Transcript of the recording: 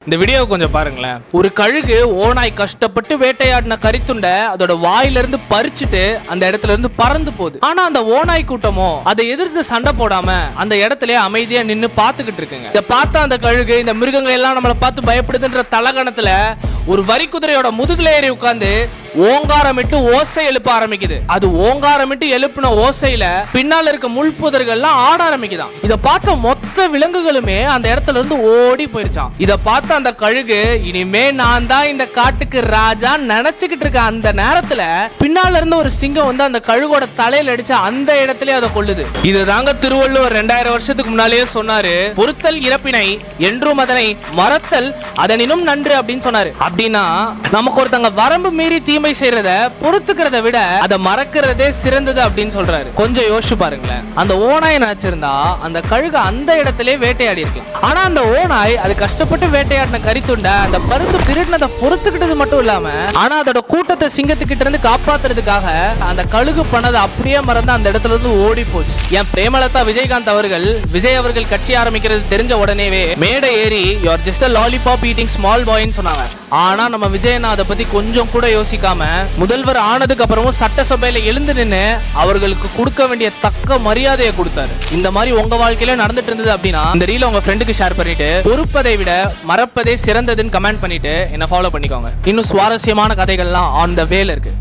இந்த வீடியோ கொஞ்சம் பாருங்களேன். ஒரு கழுகு ஓநாய் கஷ்டப்பட்டு வேட்டையாடின கரித்துண்டை அதோட வாயிலிருந்து பறிச்சுட்டு அந்த இடத்துல இருந்து பறந்து போகுது. ஆனா அந்த ஓநாய் கூட்டமோ அதை எதிர்த்து சண்டை போடாம அந்த இடத்துல அமைதியா நின்னு பாத்துக்கிட்டு இருக்குங்க. இதை பார்த்த அந்த கழுகு இந்த மிருகங்கள் எல்லாம் நம்மளை பார்த்து பயப்படுதுன்ற தலகணத்துல ஒரு வரி குதிரையோட முதுகுல ஏறி உட்கார்ந்து ஓங்காரமிட்டு ஓசை எழுப்ப ஆரம்பிக்குது. அது ஓங்காரமிட்டு எழுப்பின ஓசையில பின்னால இருக்க முள் புதர்கள்லாம் ஆட ஆரம்பிக்குதான். இதை பார்த்த மொத்த விலங்குகளுமே அந்த இடத்துல இருந்து ஓடி போயிருச்சான். இதை பார்த்த அந்த கழுகு இனிமே நான் தான் இந்த காட்டுக்கு ராஜா நினைச்சுக்கிட்டு இருக்க அந்த நேரத்துல பின்னால இருந்து ஒரு சிங்கம் வந்து அந்த கழுகோட தலையில அடிச்சு அந்த இடத்துல அதை கொல்லுது. இதுதாங்க திருவள்ளுவர் 2000 வருஷத்துக்கு முன்னாலேயே சொன்னாரு, பொறுத்தல் இறப்பினை என்றும் அதனை மறத்தல் அதனினும் நன்று அப்படின்னு சொன்னாரு. அப்படின்னா நமக்கு ஒருத்தங்க வரம்பு மீறி தீமை செய்யறத பொறுத்துக்கிறத விட அதை மறக்கிறதே சிறந்தது அப்படின்னு சொல்றாரு. கொஞ்சம் யோசிச்சு பாருங்களேன். அந்த ஓநாய் நினைச்சிருந்தா அந்த கழுகு அந்த இடத்திலே வேட்டையாடி இருக்கலாம். ஆனா அந்த ஓநாய் அது கஷ்டப்பட்டு வேட்டையாடின கரித்துண்டை அந்த பருந்து திருடினதை பொறுத்துக்கிட்டது மட்டும் இல்லாம ஆனா அதோட கூட்டத்தை சிங்கத்துக்கிட்ட இருந்து காப்பாத்துறதுக்காக அந்த கழுகு பண்ணதை அப்படியே மறந்து அந்த இடத்துல இருந்து ஓடி போச்சு. என் பிரேமலதா விஜயகாந்த் அவர்கள் விஜய் அவர்கள் கட்சி ஆரம்பிக்கிறது தெரிஞ்ச உடனேவே மேடை ஏறி you are just a lollipop eating small boy ன்னு சொன்னாங்க. ஆனா நம்ம விஜயனா அதை பத்தி கொஞ்சம் கூட யோசிக்காம முதல்வர் ஆனதுக்கு அப்புறமும் சட்டசபையில எழுந்து நின்று அவர்களுக்கு கொடுக்க வேண்டிய தக்க மரியாதையை கொடுத்தாரு. இந்த மாதிரி உங்க வாழ்க்கையில நடந்துட்டு இருந்தது அப்படின்னா இந்த ரீல உங்க ஃப்ரெண்டுக்கு ஷேர் பண்ணிட்டு பொறுப்பதை விட மறப்பதே சிறந்ததுன்னு கமெண்ட் பண்ணிட்டு என்ன ஃபாலோ பண்ணிக்கோங்க. இன்னும் சுவாரஸ்யமான கதைகள்லாம் ஆன் த வேல இருக்கு.